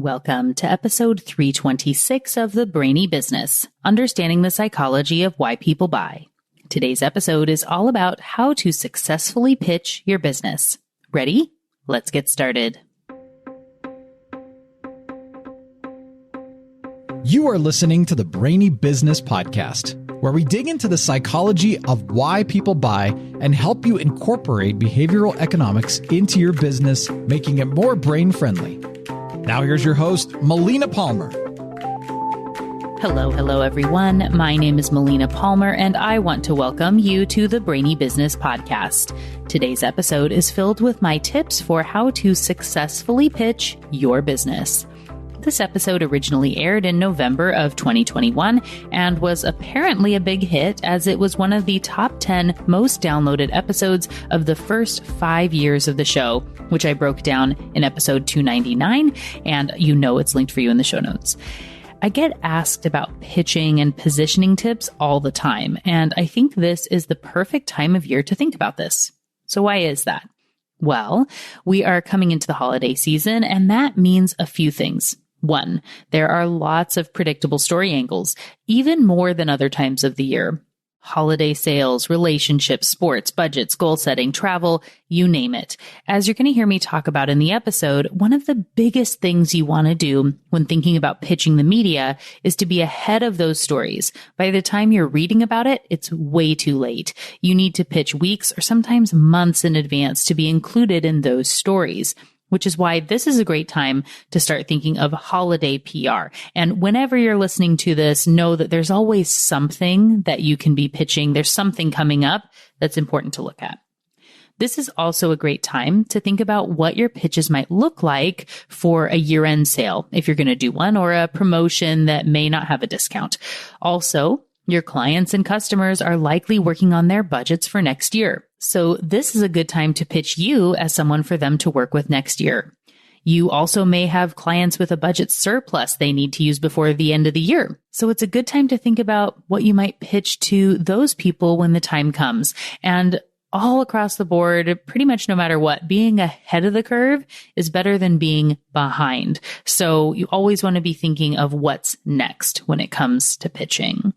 Welcome to episode 326 of the Brainy Business, Understanding the Psychology of Why People Buy. Today's episode is all about how to successfully pitch your business. Ready? Let's get started. You are listening to the Brainy Business Podcast, where we dig into the psychology of why people buy and help you incorporate behavioral economics into your business, making it more brain-friendly. Now here's your host, Melina Palmer. Hello, everyone. My name is Melina Palmer, and I want to welcome you to the Brainy Business Podcast. Today's episode is filled with my tips for how to successfully pitch your business. This episode originally aired in November of 2021 and was apparently a big hit as it was one of the top 10 most downloaded episodes of the first 5 years of the show, which I broke down in episode 299, and you know it's linked for you in the show notes. I get asked about pitching and positioning tips all the time, and I think this is the perfect time of year to think about this. So why is that? Well, we are coming into the holiday season, and that means a few things. One, there are lots of predictable story angles, even more than other times of the year. Holiday sales, relationships, sports, budgets, goal setting, travel, you name it. As you're going to hear me talk about in the episode, one of the biggest things you want to do when thinking about pitching the media is to be ahead of those stories. By the time you're reading about it, it's way too late. You need to pitch weeks or sometimes months in advance to be included in those stories, which is why this is a great time to start thinking of holiday PR. And whenever you're listening to this, know that there's always something that you can be pitching. There's something coming up that's important to look at. This is also a great time to think about what your pitches might look like for a year-end sale, if you're going to do one, or a promotion that may not have a discount. Also, your clients and customers are likely working on their budgets for next year. So this is a good time to pitch you as someone for them to work with next year. You also may have clients with a budget surplus they need to use before the end of the year. So it's a good time to think about what you might pitch to those people when the time comes. And all across the board, pretty much no matter what, being ahead of the curve is better than being behind. So you always want to be thinking of what's next when it comes to pitching.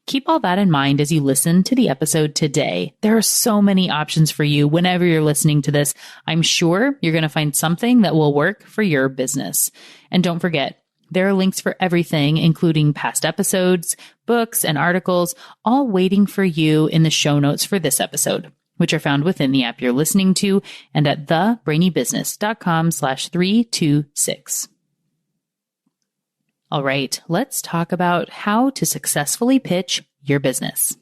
Keep all that in mind as you listen to the episode today. There are so many options for you whenever you're listening to this. I'm sure you're going to find something that will work for your business. And don't forget, there are links for everything, including past episodes, books, and articles, all waiting for you in the show notes for this episode, which are found within the app you're listening to and at thebrainybusiness.com/326. All right, let's talk about how to successfully pitch your business.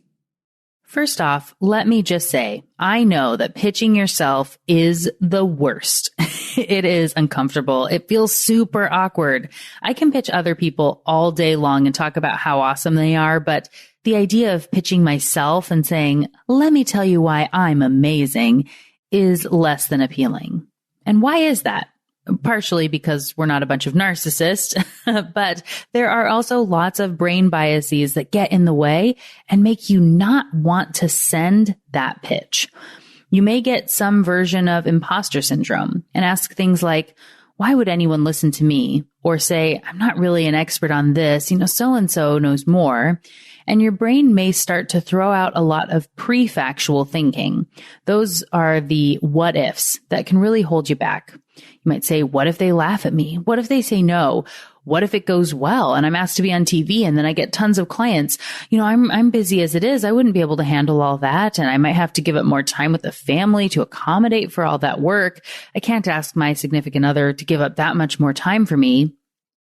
First off, let me just say, I know that pitching yourself is the worst. It is uncomfortable. It feels super awkward. I can pitch other people all day long and talk about how awesome they are, but the idea of pitching myself and saying, let me tell you why I'm amazing, is less than appealing. And why is that? Partially because we're not a bunch of narcissists, but there are also lots of brain biases that get in the way and make you not want to send that pitch. You may get some version of imposter syndrome and ask things like, why would anyone listen to me? Or say, I'm not really an expert on this, so-and-so knows more. And your brain may start to throw out a lot of pre-factual thinking. Those are the what ifs that can really hold you back. You might say, what if they laugh at me? What if they say no? What if it goes well and I'm asked to be on TV and then I get tons of clients? I'm busy as it is. I wouldn't be able to handle all that. And I might have to give up more time with the family to accommodate for all that work. I can't ask my significant other to give up that much more time for me.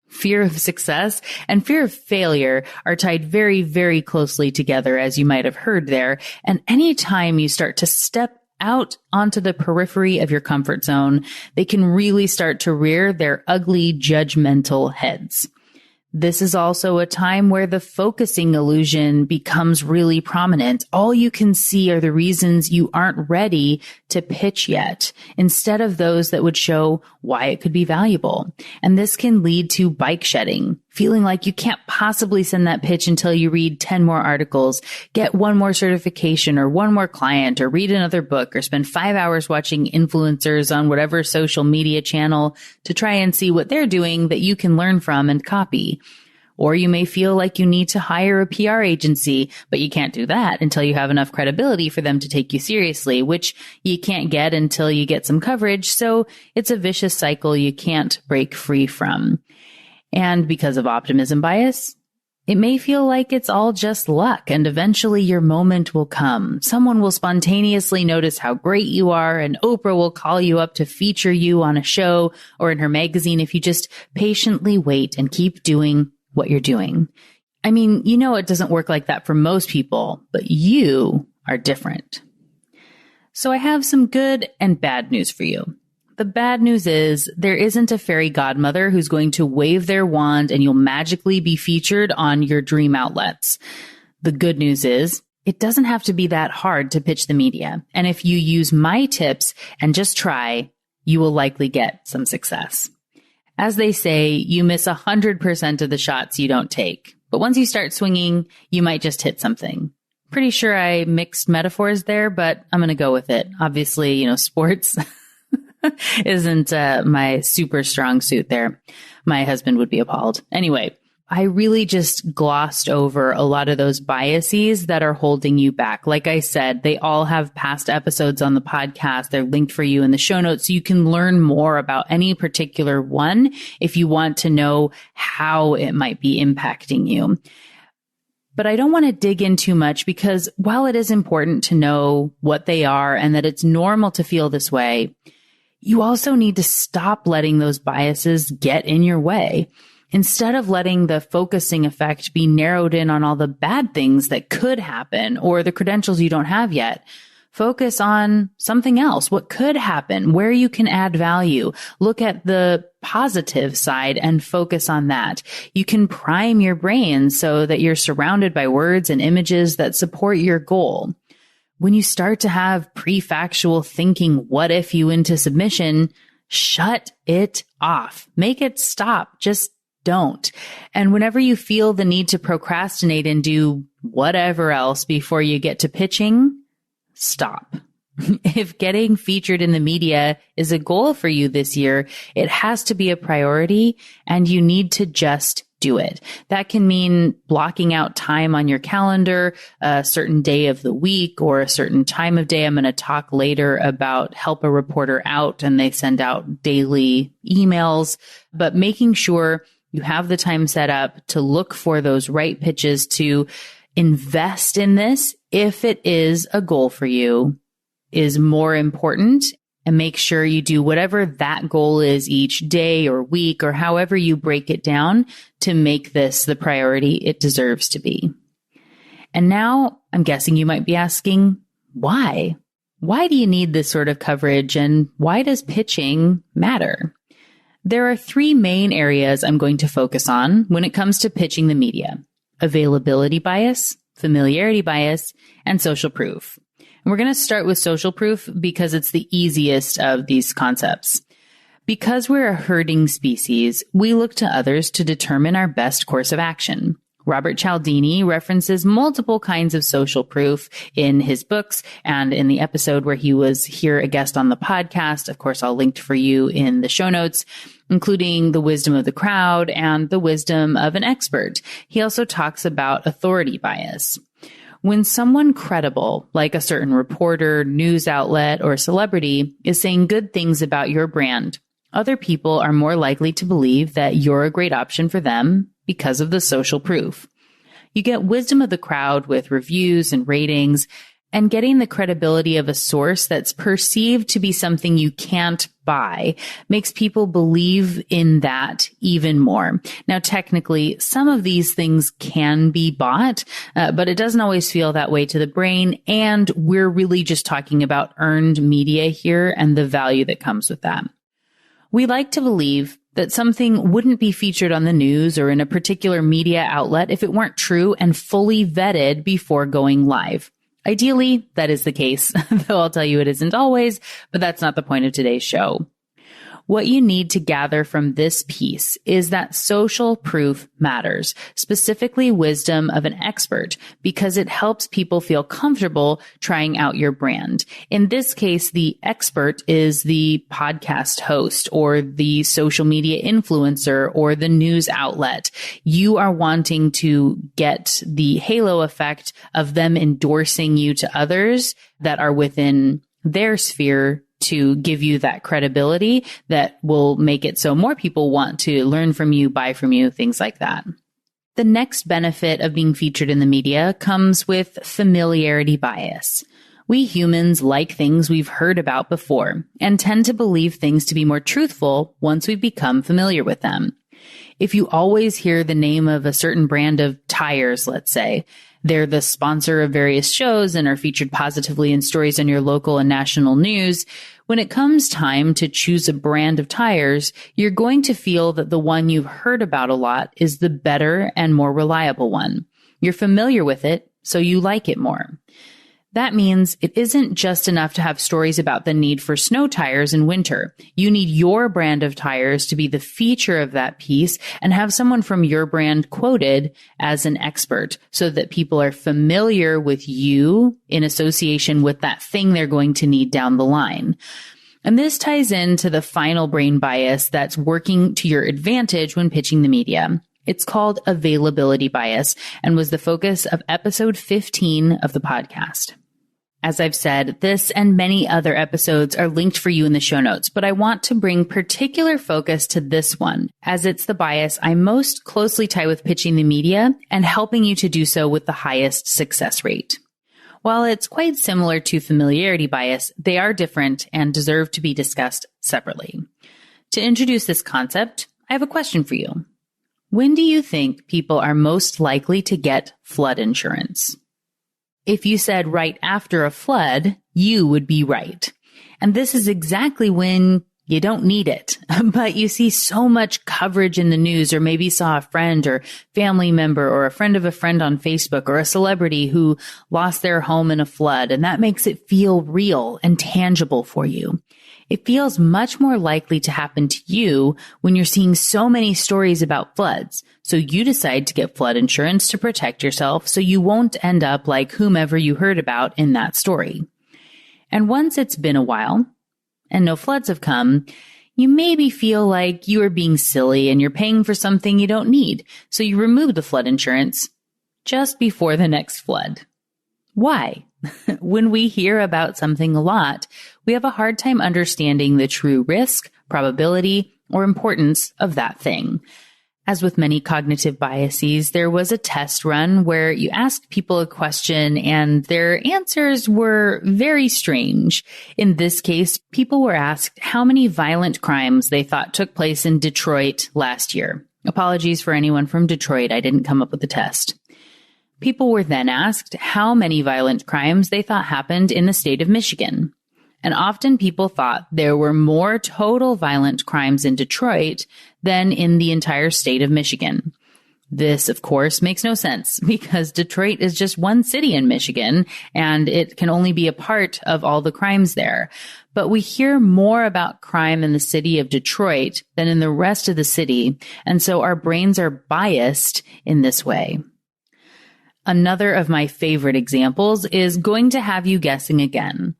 Fear of success and fear of failure are tied very, very closely together, as you might have heard there. And anytime you start to step out onto the periphery of your comfort zone, they can really start to rear their ugly, judgmental heads. This is also a time where the focusing illusion becomes really prominent. All you can see are the reasons you aren't ready to pitch yet, instead of those that would show why it could be valuable. And this can lead to bike shedding, feeling like you can't possibly send that pitch until you read 10 more articles, get one more certification or one more client, or read another book, or spend 5 hours watching influencers on whatever social media channel to try and see what they're doing that you can learn from and copy. Or you may feel like you need to hire a PR agency, but you can't do that until you have enough credibility for them to take you seriously, which you can't get until you get some coverage. So it's a vicious cycle you can't break free from. And because of optimism bias, it may feel like it's all just luck, and eventually your moment will come. Someone will spontaneously notice how great you are, and Oprah will call you up to feature you on a show or in her magazine if you just patiently wait and keep doing what you're doing. I mean, you know, it doesn't work like that for most people, but you are different. So I have some good and bad news for you. The bad news is there isn't a fairy godmother who's going to wave their wand and you'll magically be featured on your dream outlets. The good news is it doesn't have to be that hard to pitch the media. And if you use my tips and just try, you will likely get some success. As they say, you miss 100% of the shots you don't take. But once you start swinging, you might just hit something. Pretty sure I mixed metaphors there, but I'm going to go with it. Obviously, you know, sports isn't my super strong suit there. My husband would be appalled. Anyway, I really just glossed over a lot of those biases that are holding you back. Like I said, they all have past episodes on the podcast. They're linked for you in the show notes, so you can learn more about any particular one if you want to know how it might be impacting you. But I don't want to dig in too much because while it is important to know what they are and that it's normal to feel this way, you also need to stop letting those biases get in your way. Instead of letting the focusing effect be narrowed in on all the bad things that could happen or the credentials you don't have yet, focus on something else. What could happen, where you can add value. Look at the positive side and focus on that. You can prime your brain so that you're surrounded by words and images that support your goal. When you start to have prefactual thinking, what if you into submission, shut it off. Make it stop. Just don't. And whenever you feel the need to procrastinate and do whatever else before you get to pitching, stop. If getting featured in the media is a goal for you this year, it has to be a priority and you need to just do it. That can mean blocking out time on your calendar, a certain day of the week or a certain time of day. I'm going to talk later about help a reporter out and they send out daily emails, but making sure you have the time set up to look for those right pitches, to invest in this if it is a goal for you is more important. And make sure you do whatever that goal is each day or week or however you break it down to make this the priority it deserves to be. And now I'm guessing you might be asking, why? Why do you need this sort of coverage and why does pitching matter? There are 3 main areas I'm going to focus on when it comes to pitching the media: availability bias, familiarity bias, and social proof. And we're going to start with social proof because it's the easiest of these concepts. Because we're a herding species, we look to others to determine our best course of action. Robert Cialdini references multiple kinds of social proof in his books and in the episode where he was here a guest on the podcast. Of course, I'll link for you in the show notes, including the wisdom of the crowd and the wisdom of an expert. He also talks about authority bias. When someone credible, like a certain reporter, news outlet, or celebrity, is saying good things about your brand, other people are more likely to believe that you're a great option for them because of the social proof. You get wisdom of the crowd with reviews and ratings, and getting the credibility of a source that's perceived to be something you can't buy makes people believe in that even more. Now, technically, some of these things can be bought, but it doesn't always feel that way to the brain. And we're really just talking about earned media here and the value that comes with that. We like to believe that something wouldn't be featured on the news or in a particular media outlet if it weren't true and fully vetted before going live. Ideally, that is the case, though I'll tell you it isn't always, but that's not the point of today's show. What you need to gather from this piece is that social proof matters, specifically wisdom of an expert, because it helps people feel comfortable trying out your brand. In this case, the expert is the podcast host or the social media influencer or the news outlet. You are wanting to get the halo effect of them endorsing you to others that are within their sphere to give you that credibility that will make it so more people want to learn from you, buy from you, things like that. The next benefit of being featured in the media comes with familiarity bias. We humans like things we've heard about before and tend to believe things to be more truthful once we've become familiar with them. If you always hear the name of a certain brand of tires, let's say, they're the sponsor of various shows and are featured positively in stories on your local and national news. When it comes time to choose a brand of tires, you're going to feel that the one you've heard about a lot is the better and more reliable one. You're familiar with it, so you like it more. That means it isn't just enough to have stories about the need for snow tires in winter. You need your brand of tires to be the feature of that piece and have someone from your brand quoted as an expert so that people are familiar with you in association with that thing they're going to need down the line. And this ties into the final brain bias that's working to your advantage when pitching the media. It's called availability bias and was the focus of episode 15 of the podcast. As I've said, this and many other episodes are linked for you in the show notes, but I want to bring particular focus to this one, as it's the bias I most closely tie with pitching the media and helping you to do so with the highest success rate. While it's quite similar to familiarity bias, they are different and deserve to be discussed separately. To introduce this concept, I have a question for you. When do you think people are most likely to get flood insurance? If you said right after a flood, you would be right. And this is exactly when you don't need it, but you see so much coverage in the news, or maybe saw a friend or family member or a friend of a friend on Facebook or a celebrity who lost their home in a flood, and that makes it feel real and tangible for you. It feels much more likely to happen to you when you're seeing so many stories about floods. So you decide to get flood insurance to protect yourself so you won't end up like whomever you heard about in that story. And once it's been a while and no floods have come, you maybe feel like you are being silly and you're paying for something you don't need. So you remove the flood insurance just before the next flood. Why? When we hear about something a lot, we have a hard time understanding the true risk, probability, or importance of that thing. As with many cognitive biases, there was a test run where you asked people a question and their answers were very strange. In this case, people were asked how many violent crimes they thought took place in Detroit last year. Apologies for anyone from Detroit. I didn't come up with the test. People were then asked how many violent crimes they thought happened in the state of Michigan. And often people thought there were more total violent crimes in Detroit than in the entire state of Michigan. This, of course, makes no sense because Detroit is just one city in Michigan and it can only be a part of all the crimes there. But we hear more about crime in the city of Detroit than in the rest of the city. And so our brains are biased in this way. Another of my favorite examples is going to have you guessing again.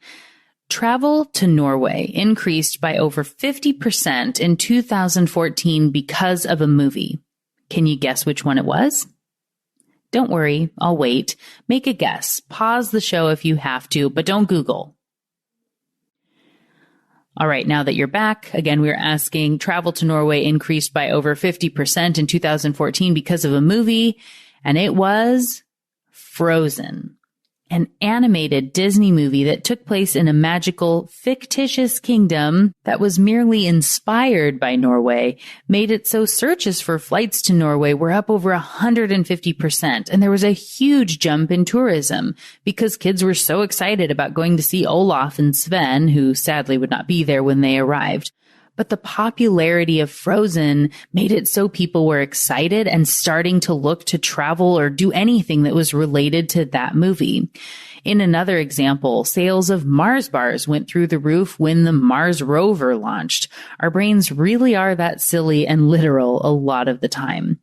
Travel to Norway increased by over 50% in 2014 because of a movie. Can you guess which one it was? Don't worry, I'll wait. Make a guess. Pause the show if you have to, but don't Google. All right, now that you're back, again, we're asking travel to Norway increased by over 50% in 2014 because of a movie, and it was Frozen, an animated Disney movie that took place in a magical, fictitious kingdom that was merely inspired by Norway, made it so searches for flights to Norway were up over 150%. And there was a huge jump in tourism because kids were so excited about going to see Olaf and Sven, who sadly would not be there when they arrived. But the popularity of Frozen made it so people were excited and starting to look to travel or do anything that was related to that movie. In another example, sales of Mars bars went through the roof when the Mars rover launched. Our brains really are that silly and literal a lot of the time.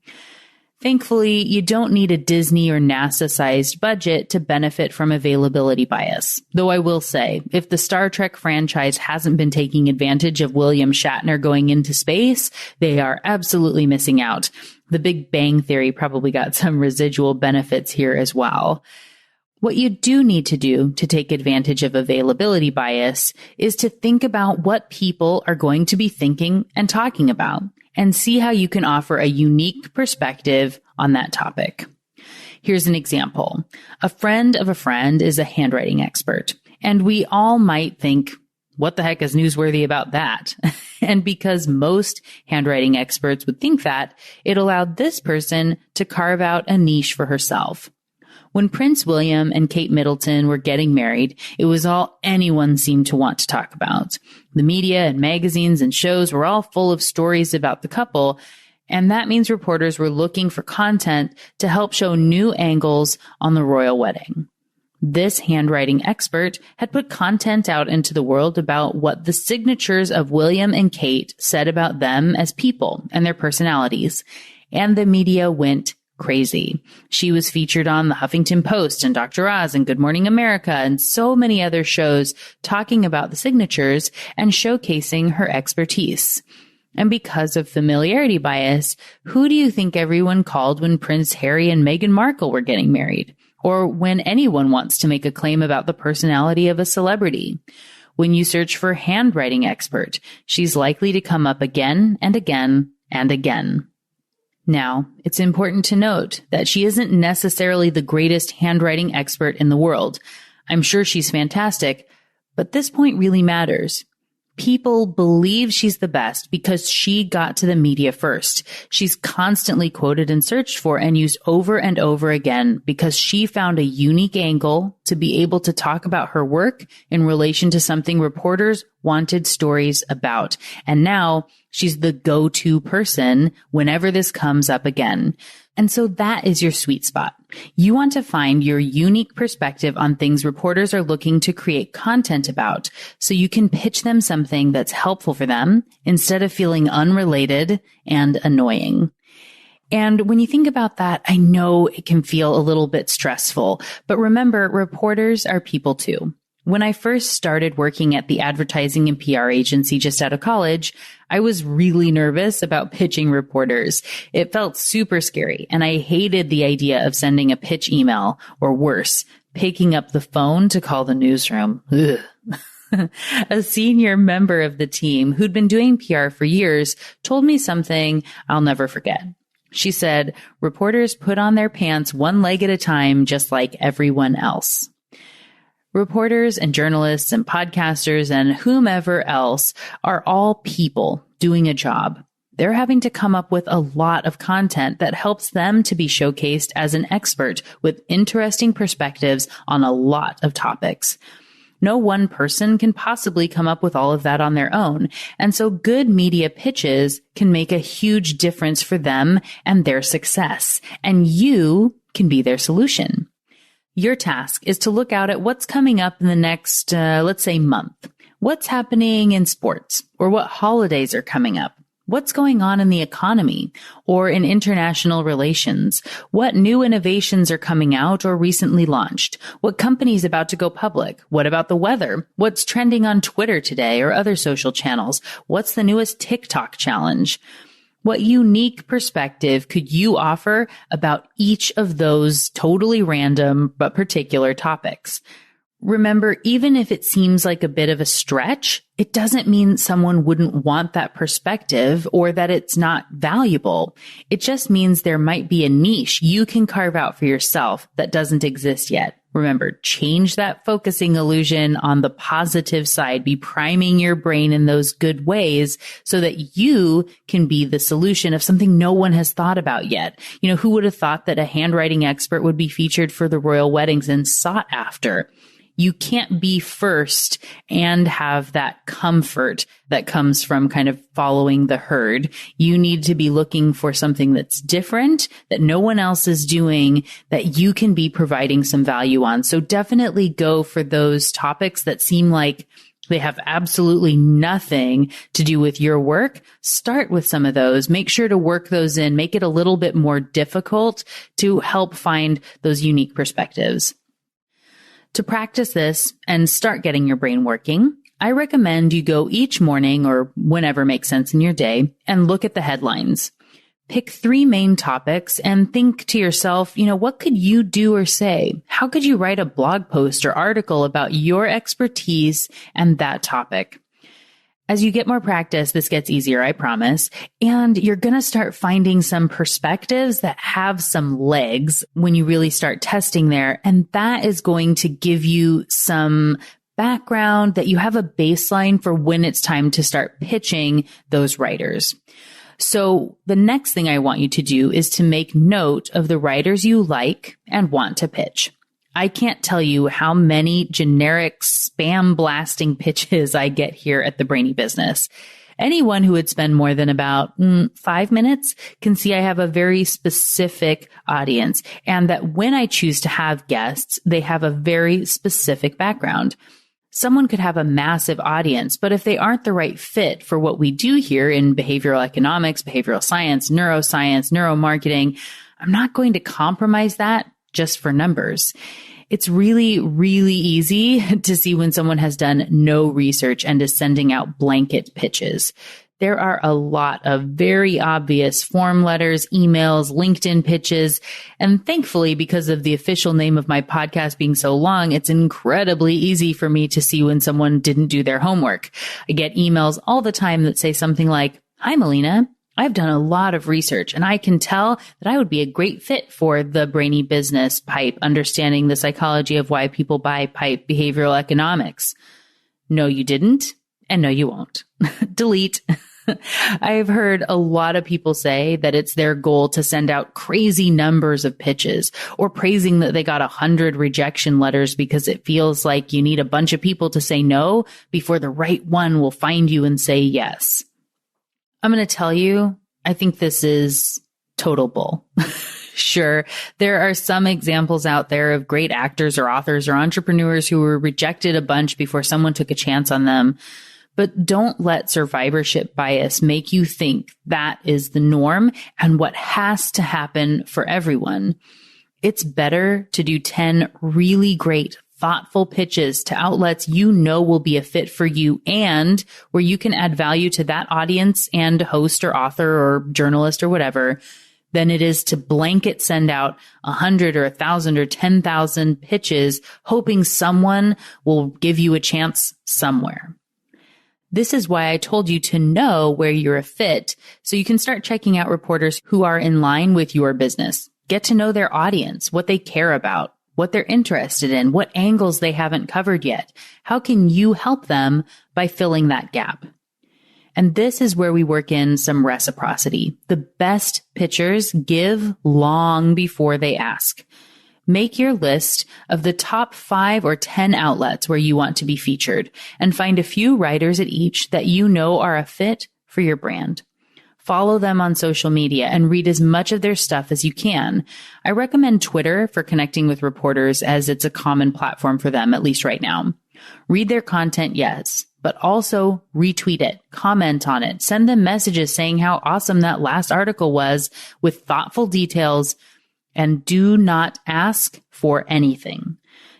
Thankfully, you don't need a Disney or NASA-sized budget to benefit from availability bias. Though I will say, if the Star Trek franchise hasn't been taking advantage of William Shatner going into space, they are absolutely missing out. The Big Bang Theory probably got some residual benefits here as well. What you do need to do to take advantage of availability bias is to think about what people are going to be thinking and talking about, and see how you can offer a unique perspective on that topic. Here's an example. A friend of a friend is a handwriting expert, and we all might think, what the heck is newsworthy about that? And because most handwriting experts would think that, it allowed this person to carve out a niche for herself. When Prince William and Kate Middleton were getting married, it was all anyone seemed to want to talk about. The media and magazines and shows were all full of stories about the couple, and that means reporters were looking for content to help show new angles on the royal wedding. This handwriting expert had put content out into the world about what the signatures of William and Kate said about them as people and their personalities, and the media went crazy. She was featured on the Huffington Post and Dr. Oz and Good Morning America and so many other shows talking about the signatures and showcasing her expertise. And because of familiarity bias, who do you think everyone called when Prince Harry and Meghan Markle were getting married? Or when anyone wants to make a claim about the personality of a celebrity? When you search for handwriting expert, she's likely to come up again and again and again. Now, it's important to note that she isn't necessarily the greatest handwriting expert in the world. I'm sure she's fantastic, but this point really matters. People believe she's the best because she got to the media first. She's constantly quoted and searched for and used over and over again because she found a unique angle to be able to talk about her work in relation to something reporters wanted stories about. And now she's the go-to person whenever this comes up again. And so that is your sweet spot. You want to find your unique perspective on things reporters are looking to create content about, so you can pitch them something that's helpful for them instead of feeling unrelated and annoying. And when you think about that, I know it can feel a little bit stressful, but remember, reporters are people too. When I first started working at the advertising and PR agency just out of college, I was really nervous about pitching reporters. It felt super scary, and I hated the idea of sending a pitch email, or worse, picking up the phone to call the newsroom. A senior member of the team who'd been doing PR for years told me something I'll never forget. She said, "Reporters put on their pants one leg at a time, just like everyone else." Reporters and journalists and podcasters and whomever else are all people doing a job. They're having to come up with a lot of content that helps them to be showcased as an expert with interesting perspectives on a lot of topics. No one person can possibly come up with all of that on their own. And so good media pitches can make a huge difference for them and their success. And you can be their solution. Your task is to look out at what's coming up in the next, let's say, month. What's happening in sports, or what holidays are coming up? What's going on in the economy or in international relations? What new innovations are coming out or recently launched? What company's about to go public? What about the weather? What's trending on Twitter today or other social channels? What's the newest TikTok challenge? What unique perspective could you offer about each of those totally random but particular topics? Remember, even if it seems like a bit of a stretch, it doesn't mean someone wouldn't want that perspective or that it's not valuable. It just means there might be a niche you can carve out for yourself that doesn't exist yet. Remember, change that focusing illusion on the positive side. Be priming your brain in those good ways so that you can be the solution of something no one has thought about yet. You know, who would have thought that a handwriting expert would be featured for the royal weddings and sought after? You can't be first and have that comfort that comes from kind of following the herd. You need to be looking for something that's different, that no one else is doing, that you can be providing some value on. So definitely go for those topics that seem like they have absolutely nothing to do with your work. Start with some of those. Make sure to work those in. Make it a little bit more difficult to help find those unique perspectives. To practice this and start getting your brain working, I recommend you go each morning or whenever makes sense in your day and look at the headlines. Pick 3 main topics and think to yourself, what could you do or say? How could you write a blog post or article about your expertise and that topic? As you get more practice, this gets easier, I promise. And you're going to start finding some perspectives that have some legs when you really start testing there. And that is going to give you some background that you have a baseline for when it's time to start pitching those writers. So the next thing I want you to do is to make note of the writers you like and want to pitch. I can't tell you how many generic spam blasting pitches I get here at the Brainy Business. Anyone who would spend more than about 5 minutes can see I have a very specific audience, and that when I choose to have guests, they have a very specific background. Someone could have a massive audience, but if they aren't the right fit for what we do here in behavioral economics, behavioral science, neuroscience, neuromarketing, I'm not going to compromise that just for numbers. It's really, really easy to see when someone has done no research and is sending out blanket pitches. There are a lot of very obvious form letters, emails, LinkedIn pitches, and thankfully, because of the official name of my podcast being so long, it's incredibly easy for me to see when someone didn't do their homework. I get emails all the time that say something like, "Hi, Melina. I've done a lot of research and I can tell that I would be a great fit for the Brainy Business pipe, understanding the psychology of why people buy pipe behavioral economics." No, you didn't. And no, you won't. Delete. I've heard a lot of people say that it's their goal to send out crazy numbers of pitches or praising that they got 100 rejection letters because it feels like you need a bunch of people to say no before the right one will find you and say yes. I'm going to tell you, I think this is total bull. Sure, there are some examples out there of great actors or authors or entrepreneurs who were rejected a bunch before someone took a chance on them. But don't let survivorship bias make you think that is the norm and what has to happen for everyone. It's better to do 10 really great, thoughtful pitches to outlets you know will be a fit for you and where you can add value to that audience and host or author or journalist or whatever, than it is to blanket send out 100 or 1,000 or 10,000 pitches, hoping someone will give you a chance somewhere. This is why I told you to know where you're a fit, so you can start checking out reporters who are in line with your business. Get to know their audience, what they care about, what they're interested in, what angles they haven't covered yet. How can you help them by filling that gap? And this is where we work in some reciprocity. The best pitchers give long before they ask. Make your list of the top 5 or 10 outlets where you want to be featured and find a few writers at each that you know are a fit for your brand. Follow them on social media and read as much of their stuff as you can. I recommend Twitter for connecting with reporters as it's a common platform for them, at least right now. Read their content, yes, but also retweet it, comment on it, send them messages saying how awesome that last article was with thoughtful details. And do not ask for anything.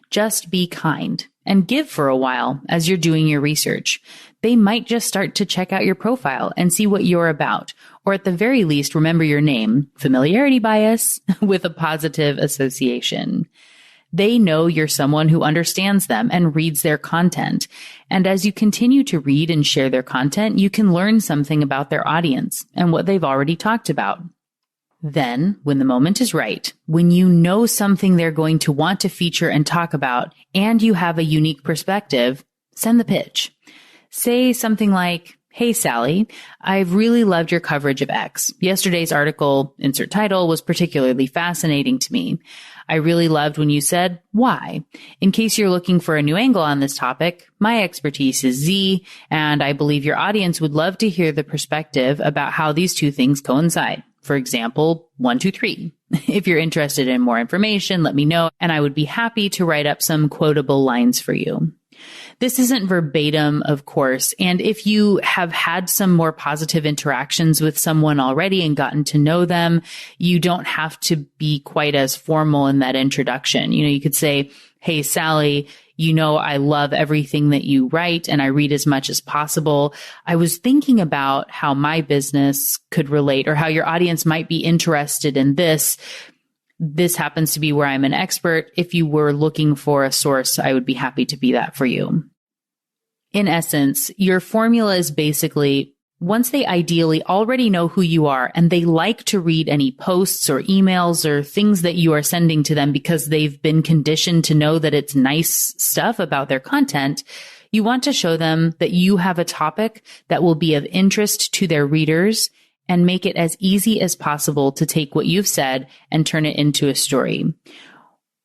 Just be kind and give for a while as you're doing your research. They might just start to check out your profile and see what you're about, or at the very least, remember your name, familiarity bias, with a positive association. They know you're someone who understands them and reads their content. And as you continue to read and share their content, you can learn something about their audience and what they've already talked about. Then, when the moment is right, when you know something they're going to want to feature and talk about, and you have a unique perspective, send the pitch. Say something like, Hey, Sally, I've really loved your coverage of X. Yesterday's article, insert title, was particularly fascinating to me. I really loved when you said why. In case you're looking for a new angle on this topic, my expertise is Z, and I believe your audience would love to hear the perspective about how these two things coincide. For example, 1, 2, 3. If you're interested in more information, let me know, and I would be happy to write up some quotable lines for you. This isn't verbatim, of course, and if you have had some more positive interactions with someone already and gotten to know them, you don't have to be quite as formal in that introduction. You could say, hey, Sally, I love everything that you write and I read as much as possible. I was thinking about how my business could relate or how your audience might be interested in this. This happens to be where I'm an expert. If you were looking for a source, I would be happy to be that for you. In essence, your formula is basically, once they ideally already know who you are and they like to read any posts or emails or things that you are sending to them because they've been conditioned to know that it's nice stuff about their content, you want to show them that you have a topic that will be of interest to their readers and make it as easy as possible to take what you've said and turn it into a story.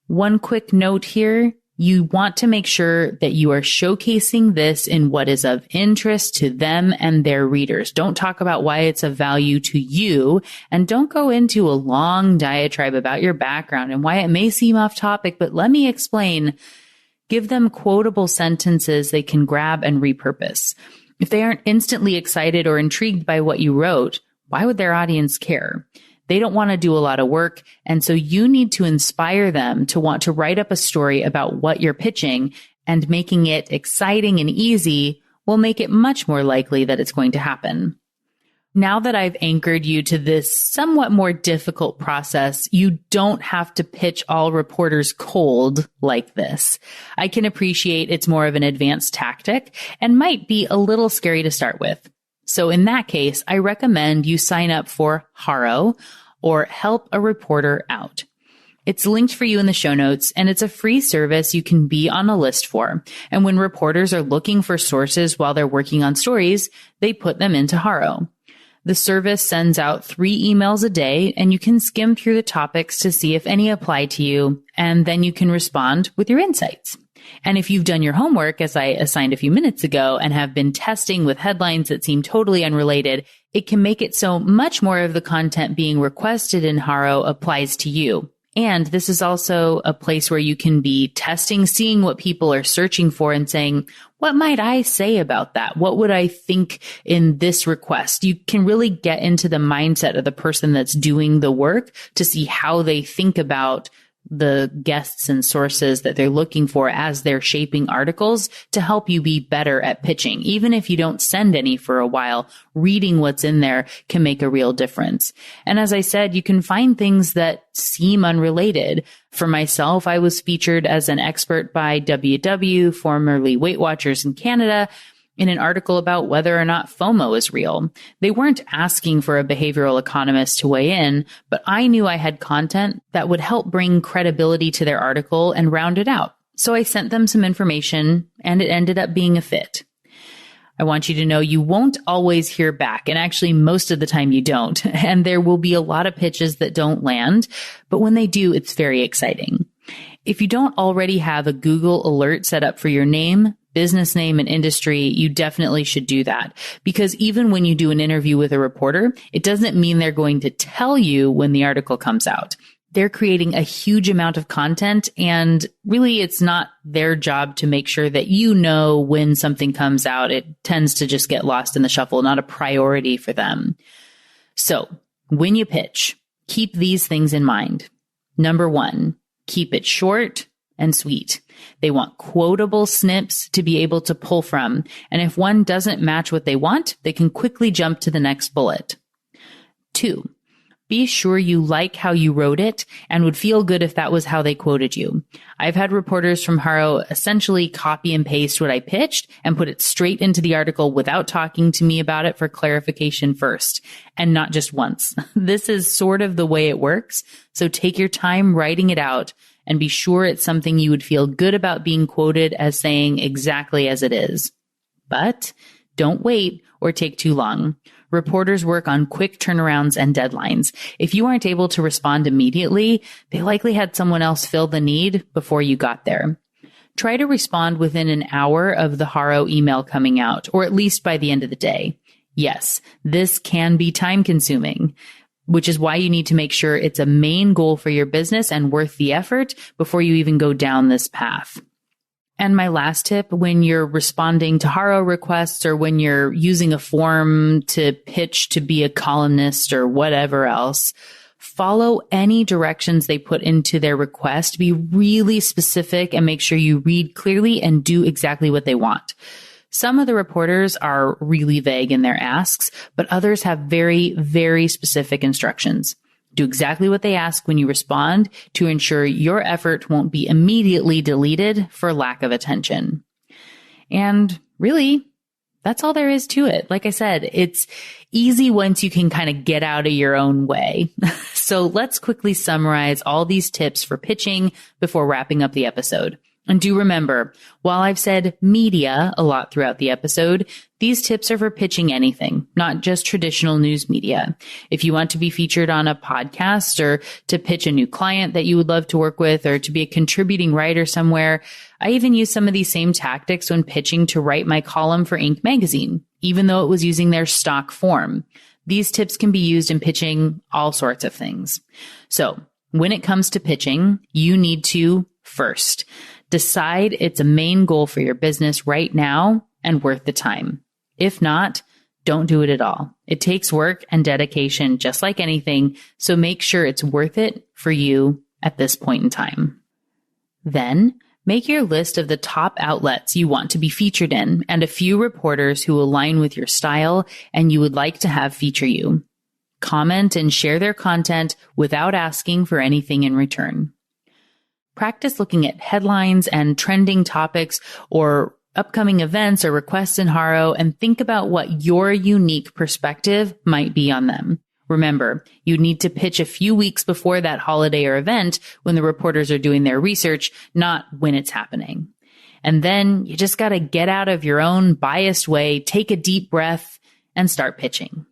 One quick note here, you want to make sure that you are showcasing this in what is of interest to them and their readers. Don't talk about why it's of value to you, and don't go into a long diatribe about your background and why it may seem off topic, but let me explain. Give them quotable sentences they can grab and repurpose. If they aren't instantly excited or intrigued by what you wrote, why would their audience care? They don't want to do a lot of work, and so you need to inspire them to want to write up a story about what you're pitching, and making it exciting and easy will make it much more likely that it's going to happen. Now that I've anchored you to this somewhat more difficult process, you don't have to pitch all reporters cold like this. I can appreciate it's more of an advanced tactic and might be a little scary to start with. So in that case, I recommend you sign up for HARO, or Help a Reporter Out. It's linked for you in the show notes, and it's a free service you can be on a list for. And when reporters are looking for sources while they're working on stories, they put them into HARO. The service sends out 3 emails a day, and you can skim through the topics to see if any apply to you, and then you can respond with your insights. And if you've done your homework, as I assigned a few minutes ago, and have been testing with headlines that seem totally unrelated, it can make it so much more of the content being requested in HARO applies to you. And this is also a place where you can be testing, seeing what people are searching for and saying, what might I say about that? What would I think in this request? You can really get into the mindset of the person that's doing the work to see how they think about the guests and sources that they're looking for as they're shaping articles to help you be better at pitching. Even if you don't send any for a while, reading what's in there can make a real difference. And as I said, you can find things that seem unrelated. For myself, I was featured as an expert by WW, formerly Weight Watchers in Canada, in an article about whether or not FOMO is real. They weren't asking for a behavioral economist to weigh in, but I knew I had content that would help bring credibility to their article and round it out. So I sent them some information, and it ended up being a fit. I want you to know you won't always hear back, and actually most of the time you don't, and there will be a lot of pitches that don't land, but when they do, it's very exciting. If you don't already have a Google alert set up for your name, business name, and industry, you definitely should do that. Because even when you do an interview with a reporter, it doesn't mean they're going to tell you when the article comes out. They're creating a huge amount of content, and really it's not their job to make sure that you know when something comes out. It tends to just get lost in the shuffle, not a priority for them. So when you pitch, keep these things in mind. Number 1, keep it short and sweet. They want quotable snips to be able to pull from. And if one doesn't match what they want, they can quickly jump to the next bullet. 2, be sure you like how you wrote it and would feel good if that was how they quoted you. I've had reporters from HARO essentially copy and paste what I pitched and put it straight into the article without talking to me about it for clarification first, and not just once. This is sort of the way it works. So take your time writing it out and be sure it's something you would feel good about being quoted as saying exactly as it is. But Don't wait or take too long. Reporters work on quick turnarounds and deadlines. If you aren't able to respond immediately, they likely had someone else fill the need before you got there. Try to respond within an hour of the Haro email coming out, or at least by the end of the day. Yes, this can be time consuming, which is why you need to make sure it's a main goal for your business and worth the effort before you even go down this path. And my last tip, when you're responding to Haro requests or when you're using a form to pitch to be a columnist or whatever else, follow any directions they put into their request. Be really specific and make sure you read clearly and do exactly what they want. Some of the reporters are really vague in their asks, but others have very, very specific instructions. Do exactly what they ask when you respond to ensure your effort won't be immediately deleted for lack of attention. And really, that's all there is to it. Like I said, it's easy once you can kind of get out of your own way. So let's quickly summarize all these tips for pitching before wrapping up the episode. And do remember, while I've said media a lot throughout the episode, these tips are for pitching anything, not just traditional news media. If you want to be featured on a podcast or to pitch a new client that you would love to work with or to be a contributing writer somewhere, I even use some of these same tactics when pitching to write my column for Inc. magazine, even though it was using their stock form. These tips can be used in pitching all sorts of things. So when it comes to pitching, you need to first decide it's a main goal for your business right now and worth the time. If not, don't do it at all. It takes work and dedication just like anything, so make sure it's worth it for you at this point in time. Then, make your list of the top outlets you want to be featured in and a few reporters who align with your style and you would like to have feature you. Comment and share their content without asking for anything in return. Practice looking at headlines and trending topics or upcoming events or requests in Haro and think about what your unique perspective might be on them. Remember, you need to pitch a few weeks before that holiday or event when the reporters are doing their research, not when it's happening. And then you just got to get out of your own biased way, take a deep breath, and start pitching.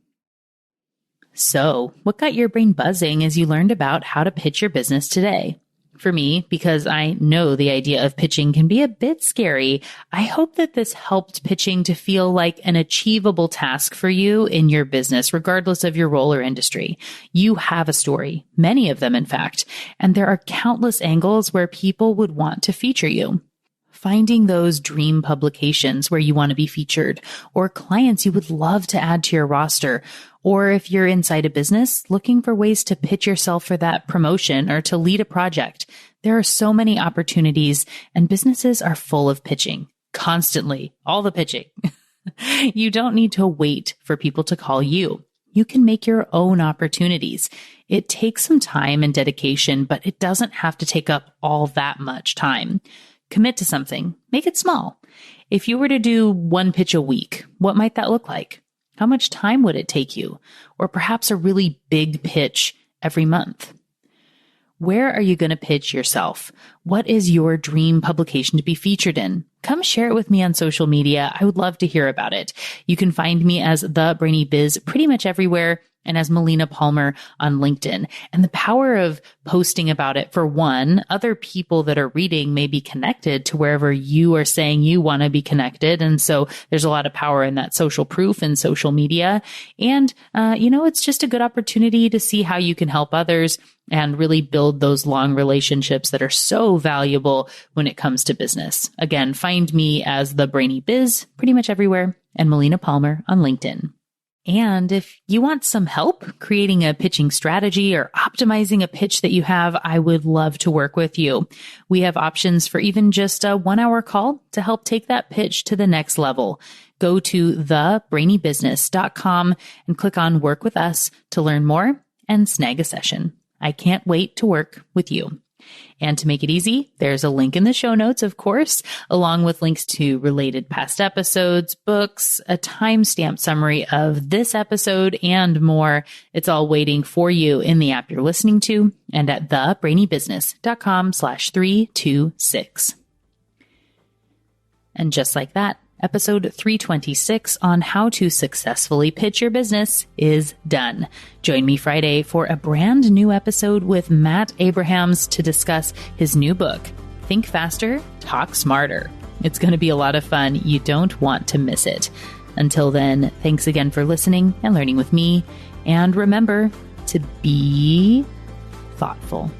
So, what got your brain buzzing as you learned about how to pitch your business today? For me, because I know the idea of pitching can be a bit scary, I hope that this helped pitching to feel like an achievable task for you in your business, regardless of your role or industry. You have a story, many of them, in fact, and there are countless angles where people would want to feature you. Finding those dream publications where you want to be featured, or clients you would love to add to your roster, or if you're inside a business, looking for ways to pitch yourself for that promotion or to lead a project. There are so many opportunities, and businesses are full of pitching. Constantly. All the pitching. You don't need to wait for people to call you. You can make your own opportunities. It takes some time and dedication, but it doesn't have to take up all that much time. Commit to something. Make it small. If you were to do one pitch a week, what might that look like? How much time would it take you? Or perhaps a really big pitch every month? Where are you going to pitch yourself? What is your dream publication to be featured in? Come share it with me on social media. I would love to hear about it. You can find me as The Brainy Biz pretty much everywhere, and as Melina Palmer on LinkedIn. And the power of posting about it, for one, other people that are reading may be connected to wherever you are saying you want to be connected. And so there's a lot of power in that social proof and social media. And, it's just a good opportunity to see how you can help others and really build those long relationships that are so valuable when it comes to business. Again, find me as The Brainy Biz pretty much everywhere, and Melina Palmer on LinkedIn. And if you want some help creating a pitching strategy or optimizing a pitch that you have, I would love to work with you. We have options for even just a 1-hour call to help take that pitch to the next level. Go to thebrainybusiness.com and click on Work with Us to learn more and snag a session. I can't wait to work with you. And to make it easy, there's a link in the show notes, of course, along with links to related past episodes, books, a timestamp summary of this episode, and more. It's all waiting for you in the app you're listening to and at thebrainybusiness.com/326. And just like that, Episode 326 on how to successfully pitch your business is done. Join me Friday for a brand new episode with Matt Abrahams to discuss his new book, Think Faster, Talk Smarter. It's going to be a lot of fun. You don't want to miss it. Until then, thanks again for listening and learning with me. And remember to be thoughtful.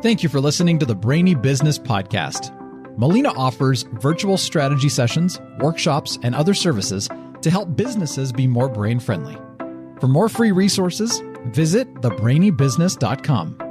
Thank you for listening to the Brainy Business Podcast. Melina offers virtual strategy sessions, workshops, and other services to help businesses be more brain-friendly. For more free resources, visit thebrainybusiness.com.